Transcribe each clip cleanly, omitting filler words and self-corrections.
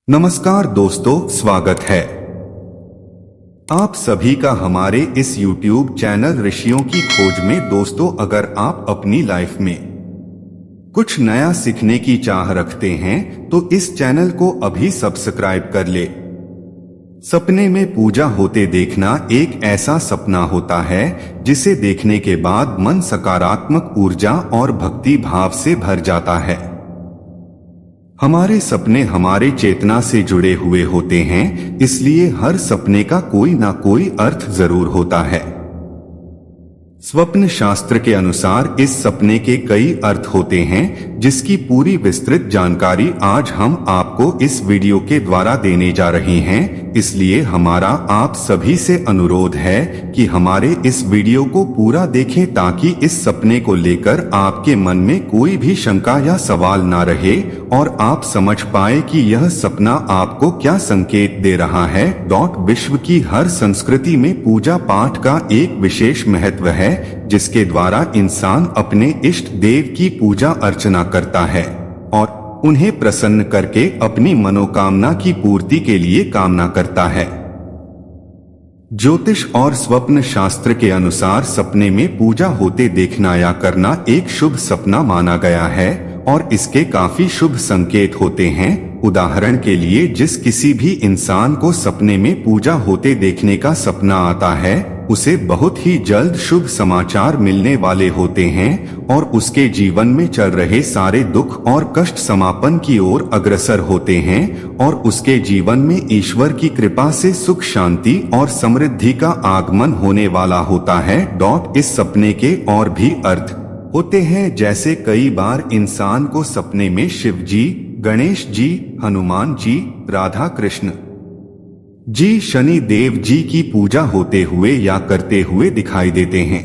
नमस्कार दोस्तों, स्वागत है आप सभी का हमारे इस YouTube चैनल ऋषियों की खोज में। दोस्तों, अगर आप अपनी लाइफ में कुछ नया सीखने की चाह रखते हैं तो इस चैनल को अभी सब्सक्राइब कर ले। सपने में पूजा होते देखना एक ऐसा सपना होता है जिसे देखने के बाद मन सकारात्मक ऊर्जा और भक्ति भाव से भर जाता है। हमारे सपने हमारे चेतना से जुड़े हुए होते हैं, इसलिए हर सपने का कोई ना कोई अर्थ जरूर होता है। स्वप्न शास्त्र के अनुसार इस सपने के कई अर्थ होते हैं, जिसकी पूरी विस्तृत जानकारी आज हम आपको इस वीडियो के द्वारा देने जा रहे हैं। इसलिए हमारा आप सभी से अनुरोध है कि हमारे इस वीडियो को पूरा देखें, ताकि इस सपने को लेकर आपके मन में कोई भी शंका या सवाल ना रहे और आप समझ पाए कि यह सपना आपको क्या संकेत दे रहा है। विश्व की हर संस्कृति में पूजा पाठ का एक विशेष महत्व है, जिसके द्वारा इंसान अपने इष्ट देव की पूजा अर्चना करता है और उन्हें प्रसन्न करके अपनी मनोकामना की पूर्ति के लिए कामना करता है। ज्योतिष और स्वप्न शास्त्र के अनुसार सपने में पूजा होते देखना या करना एक शुभ सपना माना गया है और इसके काफी शुभ संकेत होते हैं। उदाहरण के लिए, जिस किसी भी इंसान को सपने में पूजा होते देखने का सपना आता है, उसे बहुत ही जल्द शुभ समाचार मिलने वाले होते हैं और उसके जीवन में चल रहे सारे दुख और कष्ट समापन की ओर अग्रसर होते हैं और उसके जीवन में ईश्वर की कृपा से सुख, शांति और समृद्धि का आगमन होने वाला होता है। इस सपने के और भी अर्थ होते हैं, जैसे कई बार इंसान को सपने में शिव जी, गणेश जी, हनुमान जी, राधा कृष्ण जी, शनि देव जी की पूजा होते हुए या करते हुए दिखाई देते हैं।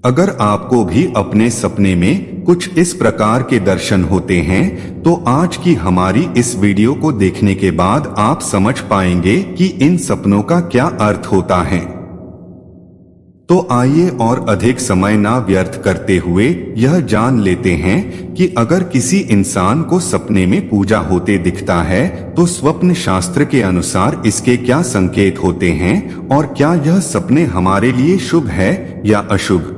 अगर आपको भी अपने सपने में कुछ इस प्रकार के दर्शन होते हैं तो आज की हमारी इस वीडियो को देखने के बाद आप समझ पाएंगे कि इन सपनों का क्या अर्थ होता है। तो आइए और अधिक समय ना व्यर्थ करते हुए यह जान लेते हैं कि अगर किसी इंसान को सपने में पूजा होते दिखता है तो स्वप्न शास्त्र के अनुसार इसके क्या संकेत होते हैं और क्या यह सपने हमारे लिए शुभ है या अशुभ।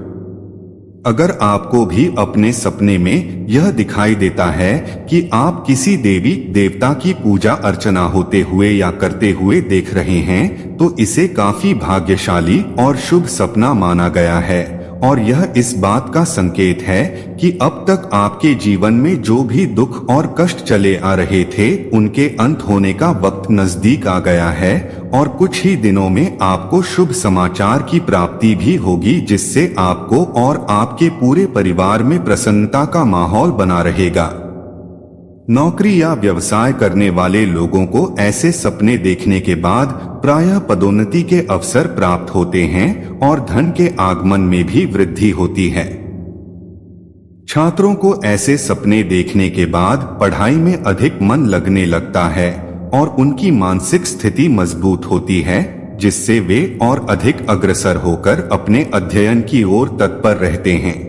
अगर आपको भी अपने सपने में यह दिखाई देता है कि आप किसी देवी देवता की पूजा अर्चना होते हुए या करते हुए देख रहे हैं तो इसे काफी भाग्यशाली और शुभ सपना माना गया है और यह इस बात का संकेत है कि अब तक आपके जीवन में जो भी दुख और कष्ट चले आ रहे थे, उनके अंत होने का वक्त नजदीक आ गया है और कुछ ही दिनों में आपको शुभ समाचार की प्राप्ति भी होगी, जिससे आपको और आपके पूरे परिवार में प्रसन्नता का माहौल बना रहेगा। नौकरी या व्यवसाय करने वाले लोगों को ऐसे सपने देखने के बाद प्रायः पदोन्नति के अवसर प्राप्त होते हैं और धन के आगमन में भी वृद्धि होती है। छात्रों को ऐसे सपने देखने के बाद पढ़ाई में अधिक मन लगने लगता है और उनकी मानसिक स्थिति मजबूत होती है, जिससे वे और अधिक अग्रसर होकर अपने अध्ययन की ओर तत्पर रहते हैं।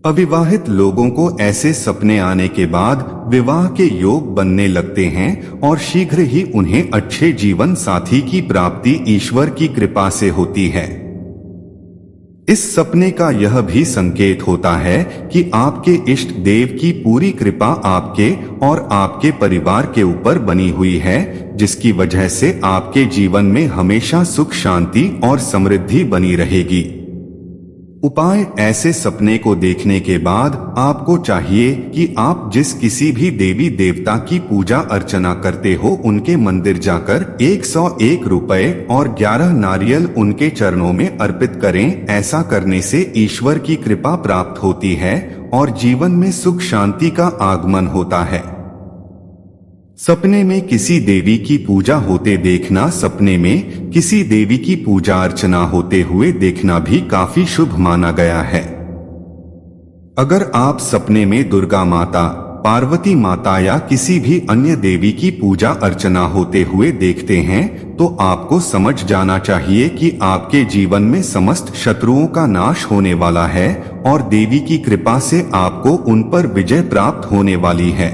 अविवाहित लोगों को ऐसे सपने आने के बाद विवाह के योग बनने लगते हैं और शीघ्र ही उन्हें अच्छे जीवन साथी की प्राप्ति ईश्वर की कृपा से होती है। इस सपने का यह भी संकेत होता है कि आपके इष्ट देव की पूरी कृपा आपके और आपके परिवार के ऊपर बनी हुई है, जिसकी वजह से आपके जीवन में हमेशा सुख, शांति और समृद्धि बनी रहेगी। उपाय: ऐसे सपने को देखने के बाद आपको चाहिए कि आप जिस किसी भी देवी देवता की पूजा अर्चना करते हो, उनके मंदिर जाकर 101 रुपए और 11 नारियल उनके चरणों में अर्पित करें। ऐसा करने से ईश्वर की कृपा प्राप्त होती है और जीवन में सुख, शांति का आगमन होता है। सपने में किसी देवी की पूजा होते देखना: सपने में किसी देवी की पूजा अर्चना होते हुए देखना भी काफी शुभ माना गया है। अगर आप सपने में दुर्गा माता, पार्वती माता या किसी भी अन्य देवी की पूजा अर्चना होते हुए देखते हैं तो आपको समझ जाना चाहिए कि आपके जीवन में समस्त शत्रुओं का नाश होने वाला है और देवी की कृपा से आपको उन पर विजय प्राप्त होने वाली है।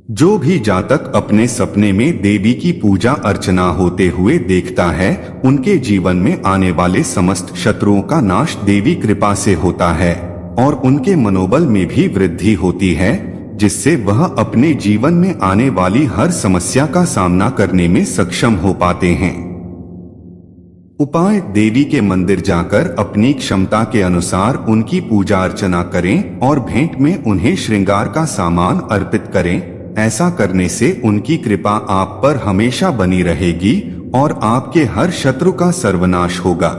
जो भी जातक अपने सपने में देवी की पूजा अर्चना होते हुए देखता है, उनके जीवन में आने वाले समस्त शत्रुओं का नाश देवी कृपा से होता है और उनके मनोबल में भी वृद्धि होती है, जिससे वह अपने जीवन में आने वाली हर समस्या का सामना करने में सक्षम हो पाते हैं। उपाय: देवी के मंदिर जाकर अपनी क्षमता के अनुसार उनकी पूजा अर्चना करें और भेंट में उन्हें श्रृंगार का सामान अर्पित करें। ऐसा करने से उनकी कृपा आप पर हमेशा बनी रहेगी और आपके हर शत्रु का सर्वनाश होगा।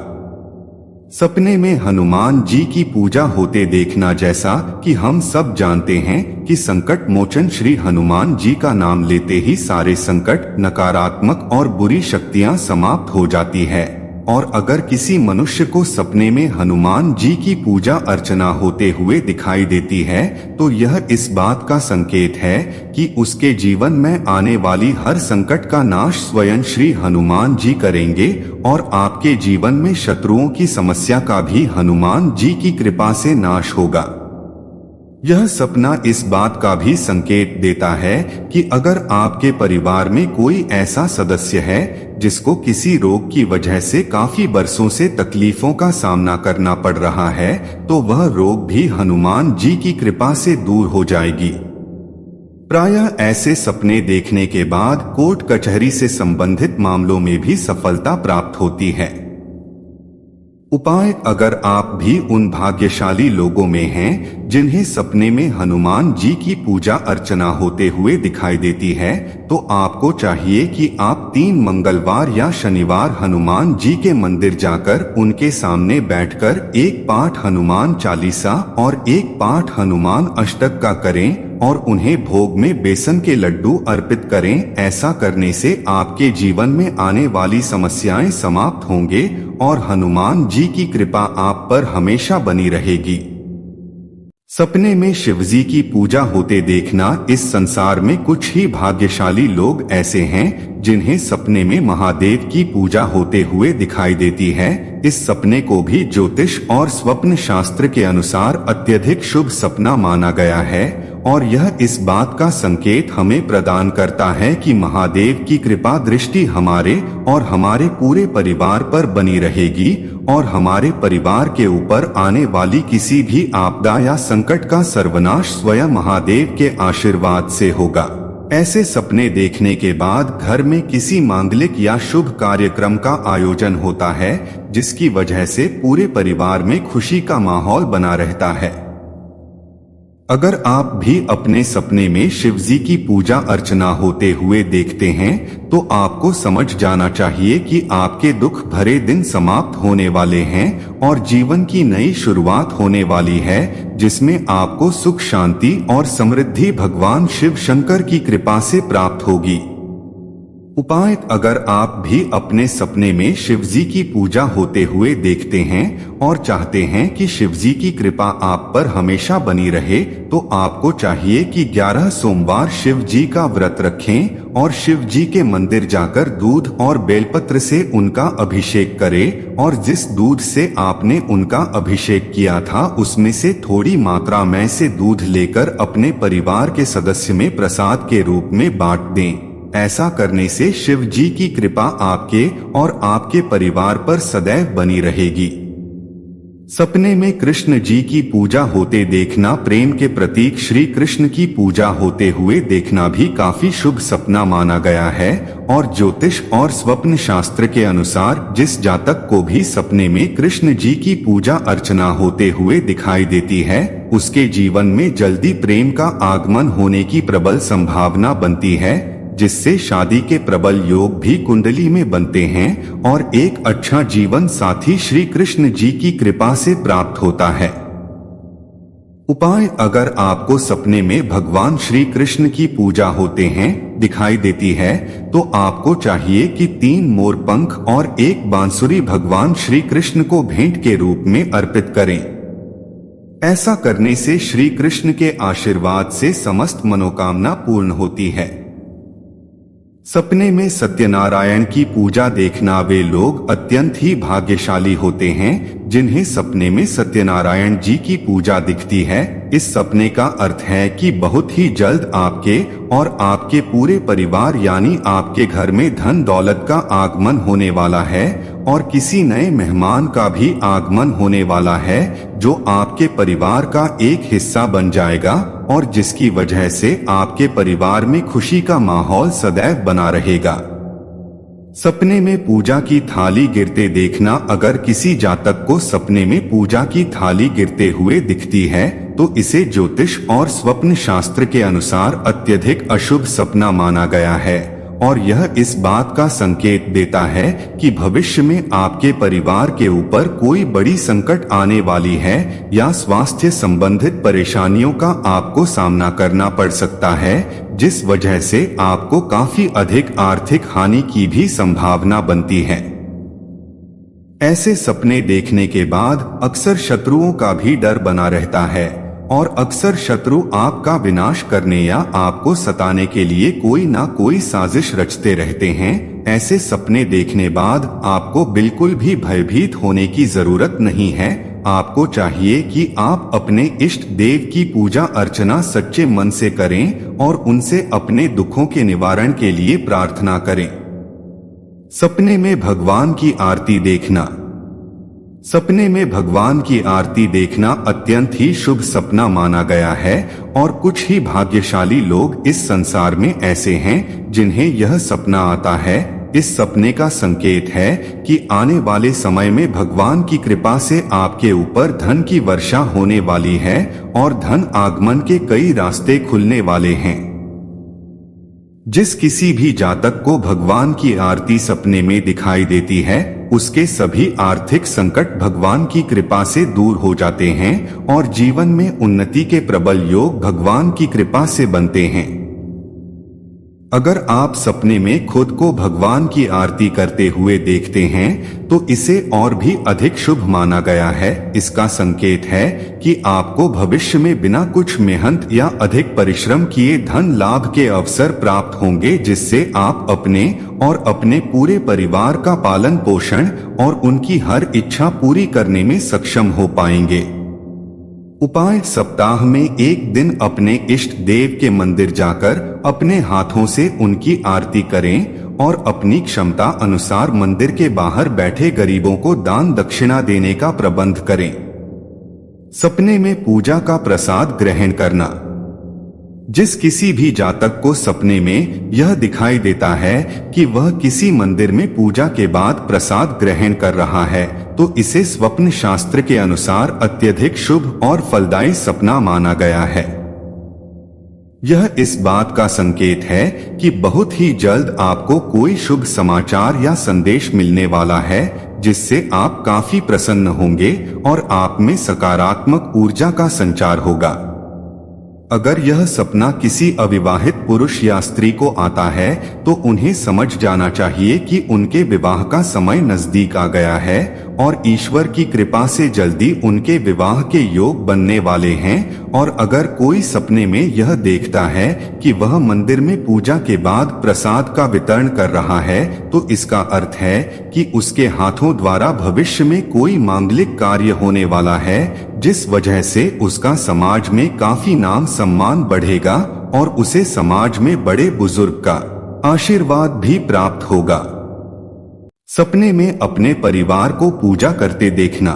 सपने में हनुमान जी की पूजा होते देखना: जैसा कि हम सब जानते हैं कि संकट मोचन श्री हनुमान जी का नाम लेते ही सारे संकट, नकारात्मक और बुरी शक्तियां समाप्त हो जाती है। और अगर किसी मनुष्य को सपने में हनुमान जी की पूजा अर्चना होते हुए दिखाई देती है, तो यह इस बात का संकेत है कि उसके जीवन में आने वाली हर संकट का नाश स्वयं श्री हनुमान जी करेंगे और आपके जीवन में शत्रुओं की समस्या का भी हनुमान जी की कृपा से नाश होगा। यह सपना इस बात का भी संकेत देता है कि अगर आपके परिवार में कोई ऐसा सदस्य है जिसको किसी रोग की वजह से काफी बरसों से तकलीफों का सामना करना पड़ रहा है, तो वह रोग भी हनुमान जी की कृपा से दूर हो जाएगी। प्रायः ऐसे सपने देखने के बाद कोर्ट कचहरी से संबंधित मामलों में भी सफलता प्राप्त होती है। उपाय: अगर आप भी उन भाग्यशाली लोगों में हैं जिन्हें सपने में हनुमान जी की पूजा अर्चना होते हुए दिखाई देती है, तो आपको चाहिए कि आप 3 मंगलवार या शनिवार हनुमान जी के मंदिर जाकर उनके सामने बैठकर एक पाठ हनुमान चालीसा और एक पाठ हनुमान अष्टक का करें और उन्हें भोग में बेसन के लड्डू अर्पित करें। ऐसा करने से आपके जीवन में आने वाली समस्याएं समाप्त होंगे और हनुमान जी की कृपा आप पर हमेशा बनी रहेगी। सपने में शिवजी की पूजा होते देखना: इस संसार में कुछ ही भाग्यशाली लोग ऐसे हैं जिन्हें सपने में महादेव की पूजा होते हुए दिखाई देती है। इस सपने को भी ज्योतिष और स्वप्न शास्त्र के अनुसार अत्यधिक शुभ सपना माना गया है और यह इस बात का संकेत हमें प्रदान करता है कि महादेव की कृपा दृष्टि हमारे और हमारे पूरे परिवार पर बनी रहेगी और हमारे परिवार के ऊपर आने वाली किसी भी आपदा या संकट का सर्वनाश स्वयं महादेव के आशीर्वाद से होगा। ऐसे सपने देखने के बाद घर में किसी मांगलिक या शुभ कार्यक्रम का आयोजन होता है, जिसकी वजह से पूरे परिवार में खुशी का माहौल बना रहता है। अगर आप भी अपने सपने में शिवजी की पूजा अर्चना होते हुए देखते हैं, तो आपको समझ जाना चाहिए कि आपके दुख भरे दिन समाप्त होने वाले हैं और जीवन की नई शुरुआत होने वाली है, जिसमें आपको सुख, शांति और समृद्धि भगवान शिव शंकर की कृपा से प्राप्त होगी। उपाय: अगर आप भी अपने सपने में शिवजी की पूजा होते हुए देखते हैं और चाहते हैं कि शिवजी की कृपा आप पर हमेशा बनी रहे, तो आपको चाहिए कि 11 सोमवार शिवजी का व्रत रखें और शिवजी के मंदिर जाकर दूध और बेलपत्र से उनका अभिषेक करें और जिस दूध से आपने उनका अभिषेक किया था उसमें से थोड़ी मात्रा में से दूध लेकर अपने परिवार के सदस्य में प्रसाद के रूप में बांट दें। ऐसा करने से शिव जी की कृपा आपके और आपके परिवार पर सदैव बनी रहेगी। सपने में कृष्ण जी की पूजा होते देखना: प्रेम के प्रतीक श्री कृष्ण की पूजा होते हुए देखना भी काफी शुभ सपना माना गया है और ज्योतिष और स्वप्न शास्त्र के अनुसार जिस जातक को भी सपने में कृष्ण जी की पूजा अर्चना होते हुए दिखाई देती है, उसके जीवन में जल्दी प्रेम का आगमन होने की प्रबल संभावना बनती है, जिससे शादी के प्रबल योग भी कुंडली में बनते हैं और एक अच्छा जीवन साथी श्री कृष्ण जी की कृपा से प्राप्त होता है। उपाय: अगर आपको सपने में भगवान श्री कृष्ण की पूजा होते हैं दिखाई देती है, तो आपको चाहिए कि 3 मोर पंख और 1 बांसुरी भगवान श्री कृष्ण को भेंट के रूप में अर्पित करें। ऐसा करने से श्री कृष्ण के आशीर्वाद से समस्त मनोकामना पूर्ण होती है। सपने में सत्यनारायण की पूजा देखना वे लोग अत्यंत ही भाग्यशाली होते हैं जिन्हें सपने में सत्यनारायण जी की पूजा दिखती है। इस सपने का अर्थ है कि बहुत ही जल्द आपके और आपके पूरे परिवार यानी आपके घर में धन दौलत का आगमन होने वाला है और किसी नए मेहमान का भी आगमन होने वाला है जो आपके परिवार का एक हिस्सा बन जाएगा और जिसकी वजह से आपके परिवार में खुशी का माहौल सदैव बना रहेगा। सपने में पूजा की थाली गिरते देखना। अगर किसी जातक को सपने में पूजा की थाली गिरते हुए दिखती है तो इसे ज्योतिष और स्वप्न शास्त्र के अनुसार अत्यधिक अशुभ सपना माना गया है और यह इस बात का संकेत देता है कि भविष्य में आपके परिवार के ऊपर कोई बड़ी संकट आने वाली है या स्वास्थ्य संबंधित परेशानियों का आपको सामना करना पड़ सकता है जिस वजह से आपको काफी अधिक आर्थिक हानि की भी संभावना बनती है। ऐसे सपने देखने के बाद अक्सर शत्रुओं का भी डर बना रहता है और अक्सर शत्रु आपका विनाश करने या आपको सताने के लिए कोई ना कोई साजिश रचते रहते हैं। ऐसे सपने देखने बाद आपको बिल्कुल भी भयभीत होने की जरूरत नहीं है। आपको चाहिए कि आप अपने इष्ट देव की पूजा अर्चना सच्चे मन से करें और उनसे अपने दुखों के निवारण के लिए प्रार्थना करें। सपने में भगवान की आरती देखना। सपने में भगवान की आरती देखना अत्यंत ही शुभ सपना माना गया है और कुछ ही भाग्यशाली लोग इस संसार में ऐसे हैं जिन्हें यह सपना आता है। इस सपने का संकेत है कि आने वाले समय में भगवान की कृपा से आपके ऊपर धन की वर्षा होने वाली है और धन आगमन के कई रास्ते खुलने वाले हैं। जिस किसी भी जातक को भगवान की आरती सपने में दिखाई देती है उसके सभी आर्थिक संकट भगवान की कृपा से दूर हो जाते हैं और जीवन में उन्नति के प्रबल योग भगवान की कृपा से बनते हैं। अगर आप सपने में खुद को भगवान की आरती करते हुए देखते हैं तो इसे और भी अधिक शुभ माना गया है। इसका संकेत है कि आपको भविष्य में बिना कुछ मेहनत या अधिक परिश्रम किए धन लाभ के अवसर प्राप्त होंगे जिससे आप अपने और अपने पूरे परिवार का पालन पोषण और उनकी हर इच्छा पूरी करने में सक्षम हो पाएंगे। उपाय: सप्ताह में एक दिन अपने इष्ट देव के मंदिर जाकर अपने हाथों से उनकी आरती करें और अपनी क्षमता अनुसार मंदिर के बाहर बैठे गरीबों को दान दक्षिणा देने का प्रबंध करें। सपने में पूजा का प्रसाद ग्रहण करना। जिस किसी भी जातक को सपने में यह दिखाई देता है कि वह किसी मंदिर में पूजा के बाद प्रसाद ग्रहण कर रहा है तो इसे स्वप्न शास्त्र के अनुसार अत्यधिक शुभ और फलदायी सपना माना गया है। यह इस बात का संकेत है कि बहुत ही जल्द आपको कोई शुभ समाचार या संदेश मिलने वाला है जिससे आप काफी प्रसन्न होंगे और आप में सकारात्मक ऊर्जा का संचार होगा। अगर यह सपना किसी अविवाहित पुरुष या स्त्री को आता है तो उन्हें समझ जाना चाहिए कि उनके विवाह का समय नजदीक आ गया है और ईश्वर की कृपा से जल्दी उनके विवाह के योग बनने वाले हैं। और अगर कोई सपने में यह देखता है कि वह मंदिर में पूजा के बाद प्रसाद का वितरण कर रहा है तो इसका अर्थ है कि उसके हाथों द्वारा भविष्य में कोई मांगलिक कार्य होने वाला है जिस वजह से उसका समाज में काफी नाम सम्मान बढ़ेगा और उसे समाज में बड़े बुजुर्ग का आशीर्वाद भी प्राप्त होगा। सपने में अपने परिवार को पूजा करते देखना।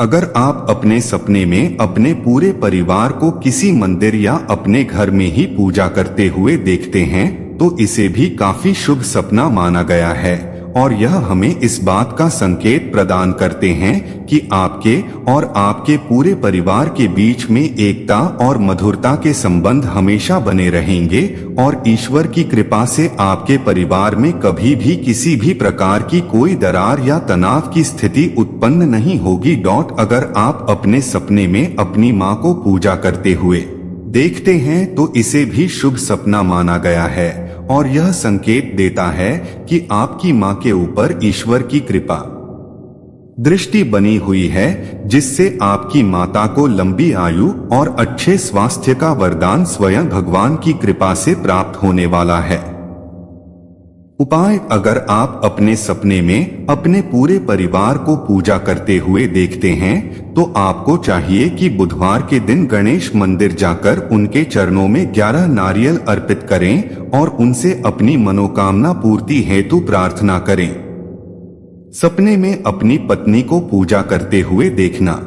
अगर आप अपने सपने में अपने पूरे परिवार को किसी मंदिर या अपने घर में ही पूजा करते हुए देखते हैं तो इसे भी काफी शुभ सपना माना गया है और यह हमें इस बात का संकेत प्रदान करते हैं कि आपके और आपके पूरे परिवार के बीच में एकता और मधुरता के संबंध हमेशा बने रहेंगे और ईश्वर की कृपा से आपके परिवार में कभी भी किसी भी प्रकार की कोई दरार या तनाव की स्थिति उत्पन्न नहीं होगी। अगर आप अपने सपने में अपनी माँ को पूजा करते हुए देखते हैं तो इसे भी शुभ सपना माना गया है और यह संकेत देता है कि आपकी माँ के ऊपर ईश्वर की कृपा दृष्टि बनी हुई है जिससे आपकी माता को लंबी आयु और अच्छे स्वास्थ्य का वरदान स्वयं भगवान की कृपा से प्राप्त होने वाला है। उपाय: अगर आप अपने सपने में अपने पूरे परिवार को पूजा करते हुए देखते हैं तो आपको चाहिए कि बुधवार के दिन गणेश मंदिर जाकर उनके चरणों में 11 नारियल अर्पित करें और उनसे अपनी मनोकामना पूर्ति हेतु प्रार्थना करें। सपने में अपनी पत्नी को पूजा करते हुए देखना।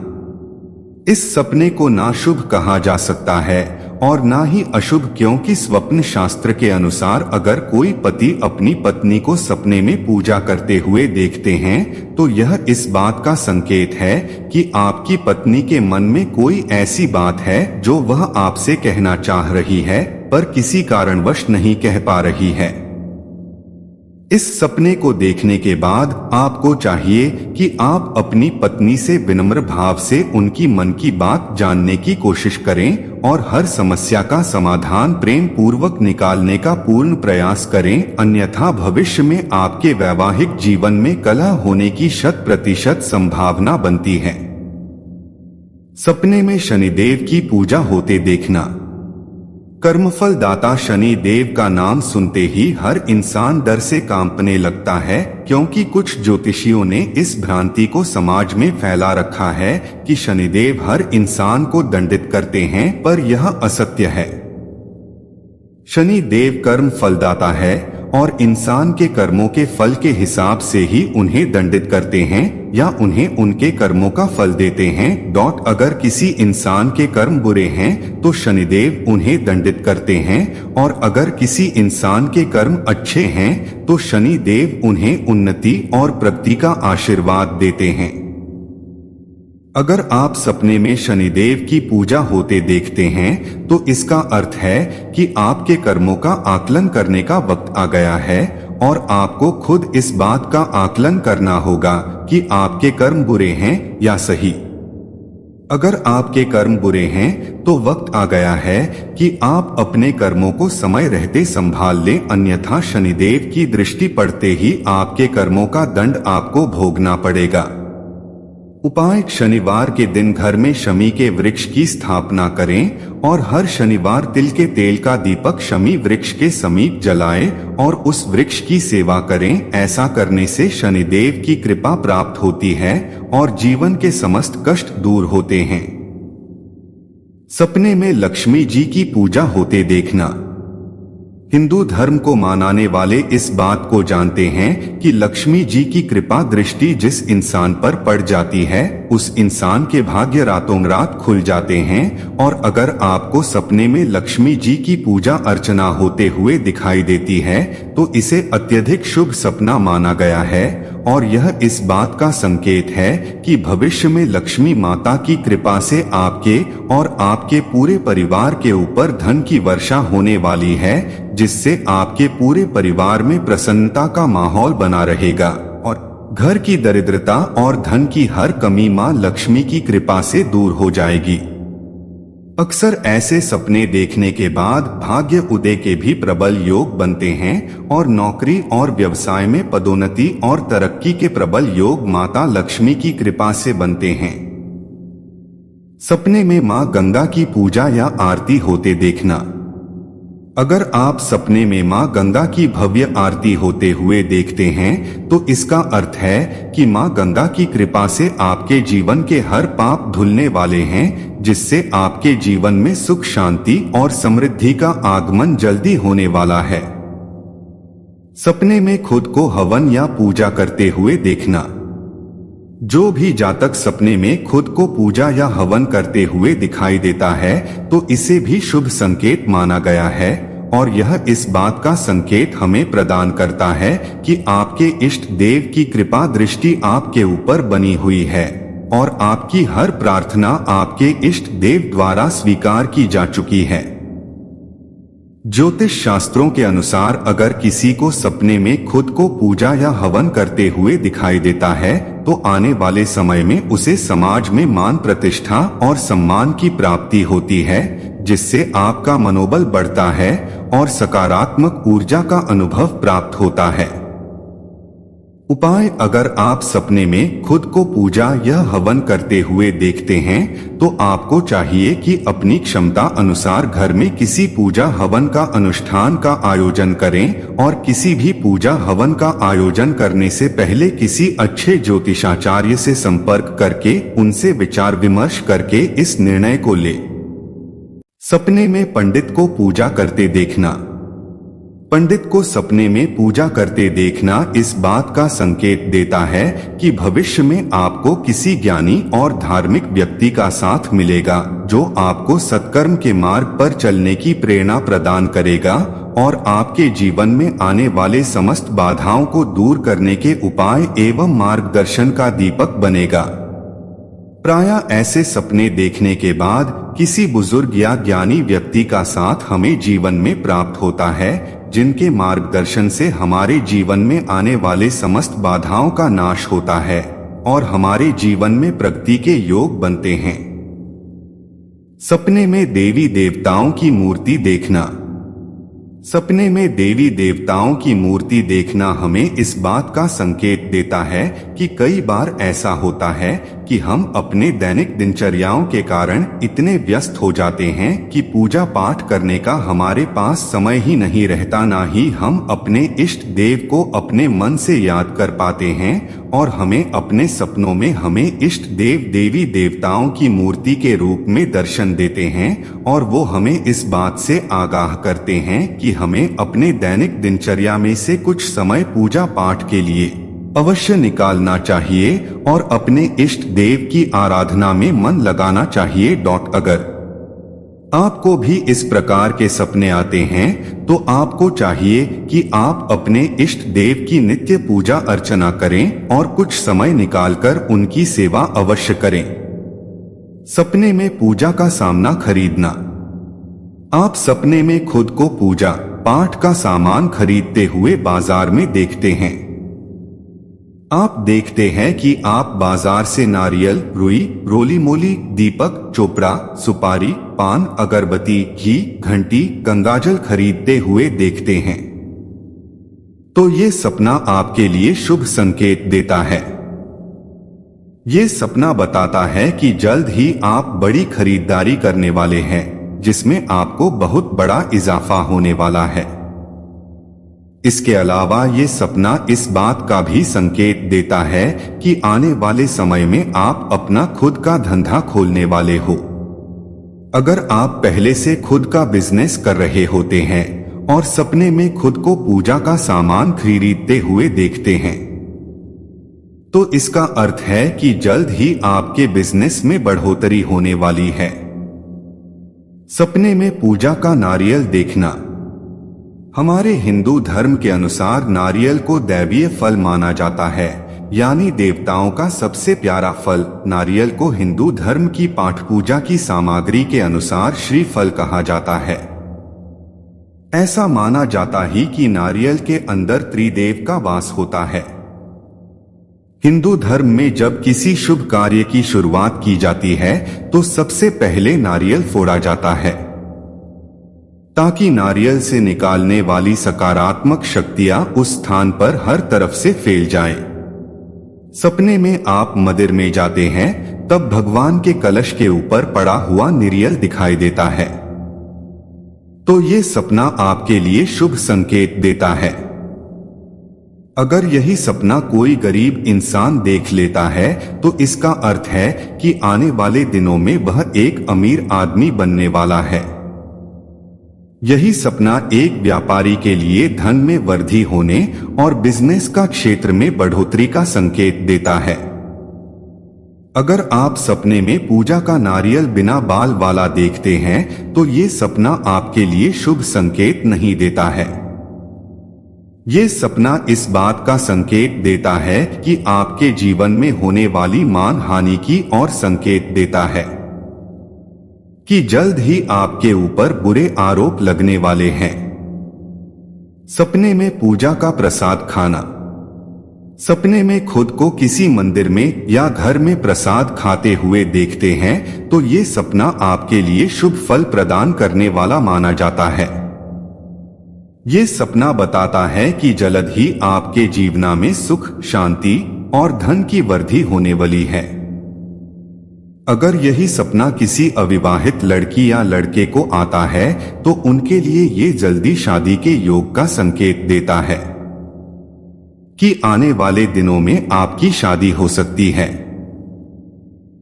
इस सपने को ना शुभ कहा जा सकता है और ना ही अशुभ, क्योंकि स्वप्न शास्त्र के अनुसार अगर कोई पति अपनी पत्नी को सपने में पूजा करते हुए देखते हैं तो यह इस बात का संकेत है कि आपकी पत्नी के मन में कोई ऐसी बात है जो वह आपसे कहना चाह रही है पर किसी कारणवश नहीं कह पा रही है। इस सपने को देखने के बाद आपको चाहिए कि आप अपनी पत्नी से विनम्र भाव से उनकी मन की बात जानने की कोशिश करें और हर समस्या का समाधान प्रेम पूर्वक निकालने का पूर्ण प्रयास करें, अन्यथा भविष्य में आपके वैवाहिक जीवन में कलह होने की 100% संभावना बनती है। सपने में शनिदेव की पूजा होते देखना। कर्मफल दाता शनि देव का नाम सुनते ही हर इंसान डर से कांपने लगता है, क्योंकि कुछ ज्योतिषियों ने इस भ्रांति को समाज में फैला रखा है कि शनिदेव हर इंसान को दंडित करते हैं, पर यह असत्य है। शनि देव कर्म फलदाता है और इंसान के कर्मों के फल के हिसाब से ही उन्हें दंडित करते हैं या उन्हें उनके कर्मों का फल देते हैं। अगर किसी इंसान के कर्म बुरे हैं तो शनिदेव उन्हें दंडित करते हैं और अगर किसी इंसान के कर्म अच्छे हैं तो शनि देव उन्हें उन्नति और प्रगति का आशीर्वाद देते हैं। अगर आप सपने में शनिदेव की पूजा होते देखते हैं तो इसका अर्थ है कि आपके कर्मों का आकलन करने का वक्त आ गया है और आपको खुद इस बात का आकलन करना होगा कि आपके कर्म बुरे हैं या सही। अगर आपके कर्म बुरे हैं तो वक्त आ गया है कि आप अपने कर्मों को समय रहते संभाल लें, अन्यथा शनिदेव की दृष्टि पड़ते ही आपके कर्मों का दंड आपको भोगना पड़ेगा। उपाय: शनिवार के दिन घर में शमी के वृक्ष की स्थापना करें और हर शनिवार तिल के तेल का दीपक शमी वृक्ष के समीप जलाएं और उस वृक्ष की सेवा करें। ऐसा करने से शनिदेव की कृपा प्राप्त होती है और जीवन के समस्त कष्ट दूर होते हैं। सपने में लक्ष्मी जी की पूजा होते देखना। हिंदू धर्म को मानने वाले इस बात को जानते हैं कि लक्ष्मी जी की कृपा दृष्टि जिस इंसान पर पड़ जाती है उस इंसान के भाग्य रातों रात खुल जाते हैं। और अगर आपको सपने में लक्ष्मी जी की पूजा अर्चना होते हुए दिखाई देती है तो इसे अत्यधिक शुभ सपना माना गया है और यह इस बात का संकेत है कि भविष्य में लक्ष्मी माता की कृपा से आपके और आपके पूरे परिवार के ऊपर धन की वर्षा होने वाली है, जिससे आपके पूरे परिवार में प्रसन्नता का माहौल बना रहेगा और घर की दरिद्रता और धन की हर कमी मां लक्ष्मी की कृपा से दूर हो जाएगी। अक्सर ऐसे सपने देखने के बाद भाग्य उदय के भी प्रबल योग बनते हैं और नौकरी और व्यवसाय में पदोन्नति और तरक्की के प्रबल योग माता लक्ष्मी की कृपा से बनते हैं। सपने में मां गंगा की पूजा या आरती होते देखना। अगर आप सपने में मां गंगा की भव्य आरती होते हुए देखते हैं तो इसका अर्थ है कि मां गंगा की कृपा से आपके जीवन के हर पाप धुलने वाले हैं, जिससे आपके जीवन में सुख शांति और समृद्धि का आगमन जल्दी होने वाला है। सपने में खुद को हवन या पूजा करते हुए देखना। जो भी जातक सपने में खुद को पूजा या हवन करते हुए दिखाई देता है तो इसे भी शुभ संकेत माना गया है और यह इस बात का संकेत हमें प्रदान करता है कि आपके इष्ट देव की कृपा दृष्टि आपके ऊपर बनी हुई है और आपकी हर प्रार्थना आपके इष्ट देव द्वारा स्वीकार की जा चुकी है। ज्योतिष शास्त्रों के अनुसार अगर किसी को सपने में खुद को पूजा या हवन करते हुए दिखाई देता है तो आने वाले समय में उसे समाज में मान प्रतिष्ठा और सम्मान की प्राप्ति होती है, जिससे आपका मनोबल बढ़ता है और सकारात्मक ऊर्जा का अनुभव प्राप्त होता है। उपाय: अगर आप सपने में खुद को पूजा या हवन करते हुए देखते हैं तो आपको चाहिए कि अपनी क्षमता अनुसार घर में किसी पूजा हवन का अनुष्ठान का आयोजन करें और किसी भी पूजा हवन का आयोजन करने से पहले किसी अच्छे ज्योतिषाचार्य से संपर्क करके उनसे विचार विमर्श करके इस निर्णय को ले। सपने में पंडित को पूजा करते देखना। पंडित को सपने में पूजा करते देखना इस बात का संकेत देता है कि भविष्य में आपको किसी ज्ञानी और धार्मिक व्यक्ति का साथ मिलेगा जो आपको सत्कर्म के मार्ग पर चलने की प्रेरणा प्रदान करेगा और आपके जीवन में आने वाले समस्त बाधाओं को दूर करने के उपाय एवं मार्गदर्शन का दीपक बनेगा। प्रायः ऐसे सपने देखने के बाद किसी बुजुर्ग या ज्ञानी व्यक्ति का साथ हमें जीवन में प्राप्त होता है, जिनके मार्गदर्शन से हमारे जीवन में आने वाले समस्त बाधाओं का नाश होता है और हमारे जीवन में प्रगति के योग बनते हैं। सपने में देवी देवताओं की मूर्ति देखना। सपने में देवी देवताओं की मूर्ति देखना हमें इस बात का संकेत देता है कि कई बार ऐसा होता है कि हम अपने दैनिक दिनचर्याओं के कारण इतने व्यस्त हो जाते हैं कि पूजा पाठ करने का हमारे पास समय ही नहीं रहता, ना ही हम अपने इष्ट देव को अपने मन से याद कर पाते हैं और हमें अपने सपनों में हमें इष्ट देव देवी देवताओं की मूर्ति के रूप में दर्शन देते हैं और वो हमें इस बात से आगाह करते हैं कि हमें अपने दैनिक दिनचर्या में से कुछ समय पूजा पाठ के लिए अवश्य निकालना चाहिए और अपने इष्ट देव की आराधना में मन लगाना चाहिए। अगर आपको भी इस प्रकार के सपने आते हैं तो आपको चाहिए कि आप अपने इष्ट देव की नित्य पूजा अर्चना करें और कुछ समय निकालकर उनकी सेवा अवश्य करें। सपने में पूजा का सामान खरीदना। आप सपने में खुद को पूजा पाठ का सामान खरीदते हुए बाजार में देखते हैं। आप देखते हैं कि आप बाजार से नारियल, रुई, रोली मोली, दीपक, चोपड़ा, सुपारी, पान, अगरबत्ती, घी, घंटी, गंगाजल खरीदते हुए देखते हैं। तो ये सपना आपके लिए शुभ संकेत देता है। ये सपना बताता है कि जल्द ही आप बड़ी खरीदारी करने वाले हैं, जिसमें आपको बहुत बड़ा इजाफा होने वाला है। इसके अलावा ये सपना इस बात का भी संकेत देता है कि आने वाले समय में आप अपना खुद का धंधा खोलने वाले हो। अगर आप पहले से खुद का बिजनेस कर रहे होते हैं और सपने में खुद को पूजा का सामान खरीदते हुए देखते हैं, तो इसका अर्थ है कि जल्द ही आपके बिजनेस में बढ़ोतरी होने वाली है। सपने में पूजा का नारियल देखना। हमारे हिंदू धर्म के अनुसार नारियल को दैवीय फल माना जाता है, यानी देवताओं का सबसे प्यारा फल। नारियल को हिंदू धर्म की पाठ पूजा की सामग्री के अनुसार श्रीफल कहा जाता है। ऐसा माना जाता है कि नारियल के अंदर त्रिदेव का वास होता है। हिंदू धर्म में जब किसी शुभ कार्य की शुरुआत की जाती है तो सबसे पहले नारियल फोड़ा जाता है, ताकि नारियल से निकालने वाली सकारात्मक शक्तियां उस स्थान पर हर तरफ से फैल जाएं। सपने में आप मंदिर में जाते हैं तब भगवान के कलश के ऊपर पड़ा हुआ नारियल दिखाई देता है, तो ये सपना आपके लिए शुभ संकेत देता है। अगर यही सपना कोई गरीब इंसान देख लेता है तो इसका अर्थ है कि आने वाले दिनों में वह एक अमीर आदमी बनने वाला है। यही सपना एक व्यापारी के लिए धन में वृद्धि होने और बिजनेस का क्षेत्र में बढ़ोतरी का संकेत देता है। अगर आप सपने में पूजा का नारियल बिना बाल वाला देखते हैं तो ये सपना आपके लिए शुभ संकेत नहीं देता है। ये सपना इस बात का संकेत देता है कि आपके जीवन में होने वाली मान हानि की और संकेत देता है कि जल्द ही आपके ऊपर बुरे आरोप लगने वाले हैं। सपने में पूजा का प्रसाद खाना। सपने में खुद को किसी मंदिर में या घर में प्रसाद खाते हुए देखते हैं तो ये सपना आपके लिए शुभ फल प्रदान करने वाला माना जाता है। ये सपना बताता है कि जल्द ही आपके जीवन में सुख, शांति और धन की वृद्धि होने वाली है। अगर यही सपना किसी अविवाहित लड़की या लड़के को आता है तो उनके लिए ये जल्दी शादी के योग का संकेत देता है कि आने वाले दिनों में आपकी शादी हो सकती है।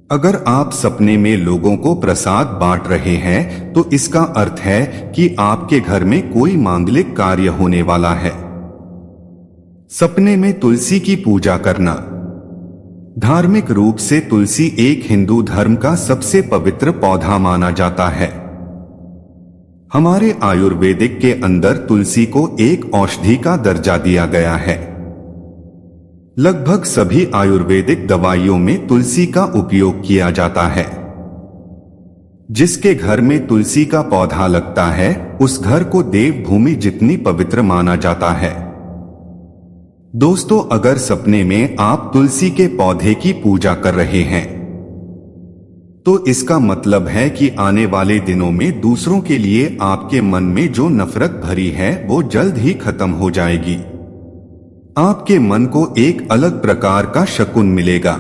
अगर आप सपने में लोगों को प्रसाद बांट रहे हैं तो इसका अर्थ है कि आपके घर में कोई मांगलिक कार्य होने वाला है। सपने में तुलसी की पूजा करना। धार्मिक रूप से तुलसी एक हिंदू धर्म का सबसे पवित्र पौधा माना जाता है। हमारे आयुर्वेदिक के अंदर तुलसी को एक औषधि का दर्जा दिया गया है। लगभग सभी आयुर्वेदिक दवाइयों में तुलसी का उपयोग किया जाता है। जिसके घर में तुलसी का पौधा लगता है उस घर को देवभूमि जितनी पवित्र माना जाता है। दोस्तों, अगर सपने में आप तुलसी के पौधे की पूजा कर रहे हैं तो इसका मतलब है कि आने वाले दिनों में दूसरों के लिए आपके मन में जो नफरत भरी है वो जल्द ही खत्म हो जाएगी। आपके मन को एक अलग प्रकार का सुकून मिलेगा।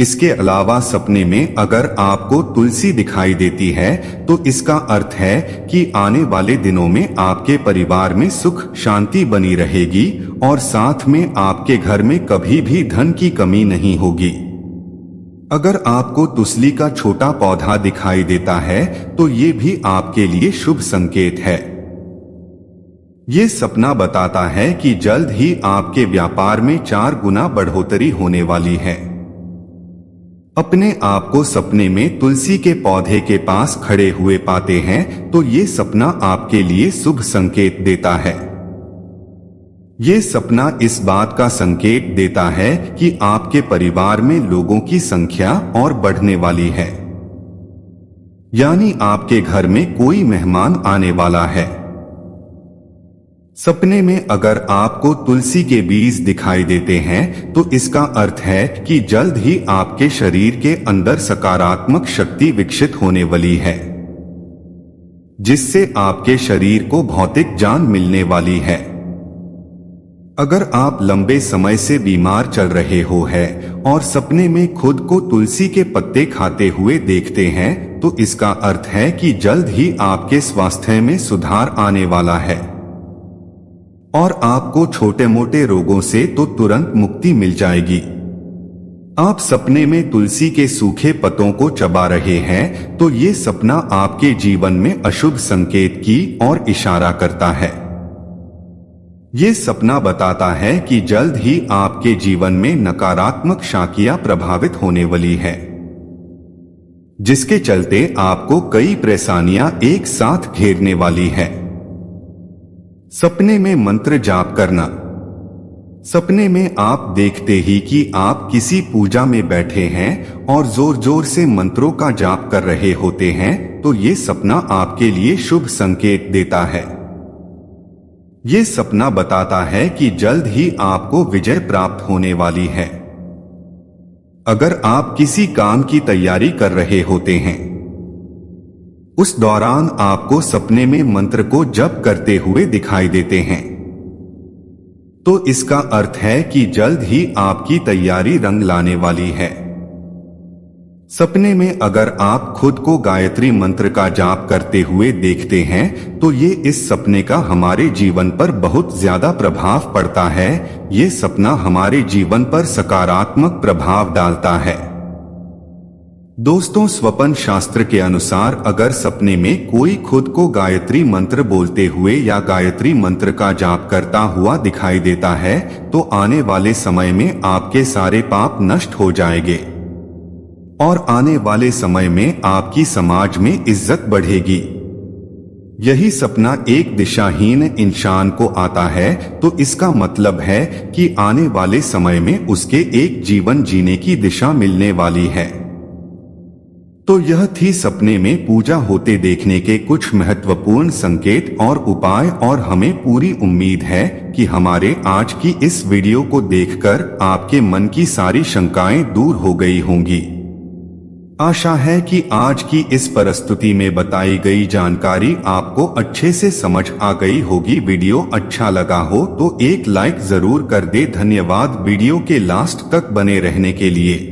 इसके अलावा सपने में अगर आपको तुलसी दिखाई देती है तो इसका अर्थ है कि आने वाले दिनों में आपके परिवार में सुख, शांति बनी रहेगी और साथ में आपके घर में कभी भी धन की कमी नहीं होगी। अगर आपको तुलसी का छोटा पौधा दिखाई देता है तो ये भी आपके लिए शुभ संकेत है। ये सपना बताता है कि जल्द ही आपके व्यापार में 4 गुना बढ़ोतरी होने वाली है। अपने आप को सपने में तुलसी के पौधे के पास खड़े हुए पाते हैं तो ये सपना आपके लिए शुभ संकेत देता है। ये सपना इस बात का संकेत देता है कि आपके परिवार में लोगों की संख्या और बढ़ने वाली है, यानी आपके घर में कोई मेहमान आने वाला है। सपने में अगर आपको तुलसी के बीज दिखाई देते हैं तो इसका अर्थ है कि जल्द ही आपके शरीर के अंदर सकारात्मक शक्ति विकसित होने वाली है, जिससे आपके शरीर को भौतिक जान मिलने वाली है। अगर आप लंबे समय से बीमार चल रहे हो है और सपने में खुद को तुलसी के पत्ते खाते हुए देखते हैं तो इसका अर्थ है कि जल्द ही आपके स्वास्थ्य में सुधार आने वाला है और आपको छोटे मोटे रोगों से तो तुरंत मुक्ति मिल जाएगी। आप सपने में तुलसी के सूखे पत्तों को चबा रहे हैं तो ये सपना आपके जीवन में अशुभ संकेत की ओर इशारा करता है। ये सपना बताता है कि जल्द ही आपके जीवन में नकारात्मक शक्तियां प्रभावित होने वाली है, जिसके चलते आपको कई परेशानियां एक साथ घेरने वाली है। सपने में मंत्र जाप करना। सपने में आप देखते ही कि आप किसी पूजा में बैठे हैं और जोर जोर से मंत्रों का जाप कर रहे होते हैं तो ये सपना आपके लिए शुभ संकेत देता है। ये सपना बताता है कि जल्द ही आपको विजय प्राप्त होने वाली है। अगर आप किसी काम की तैयारी कर रहे होते हैं उस दौरान आपको सपने में मंत्र को जप करते हुए दिखाई देते हैं तो इसका अर्थ है कि जल्द ही आपकी तैयारी रंग लाने वाली है। सपने में अगर आप खुद को गायत्री मंत्र का जाप करते हुए देखते हैं तो ये इस सपने का हमारे जीवन पर बहुत ज्यादा प्रभाव पड़ता है। ये सपना हमारे जीवन पर सकारात्मक प्रभाव डालता है। दोस्तों, स्वप्न शास्त्र के अनुसार अगर सपने में कोई खुद को गायत्री मंत्र बोलते हुए या गायत्री मंत्र का जाप करता हुआ दिखाई देता है तो आने वाले समय में आपके सारे पाप नष्ट हो जाएंगे और आने वाले समय में आपकी समाज में इज्जत बढ़ेगी। यही सपना एक दिशाहीन इंसान को आता है तो इसका मतलब है कि आने वाले समय में उसके एक जीवन जीने की दिशा मिलने वाली है। तो यह थी सपने में पूजा होते देखने के कुछ महत्वपूर्ण संकेत और उपाय और हमें पूरी उम्मीद है कि हमारे आज की इस वीडियो को देखकर आपके मन की सारी शंकाएं दूर हो गई होंगी। आशा है कि आज की इस प्रस्तुति में बताई गई जानकारी आपको अच्छे से समझ आ गई होगी। वीडियो अच्छा लगा हो तो एक लाइक जरूर कर दे। धन्यवाद वीडियो के लास्ट तक बने रहने के लिए।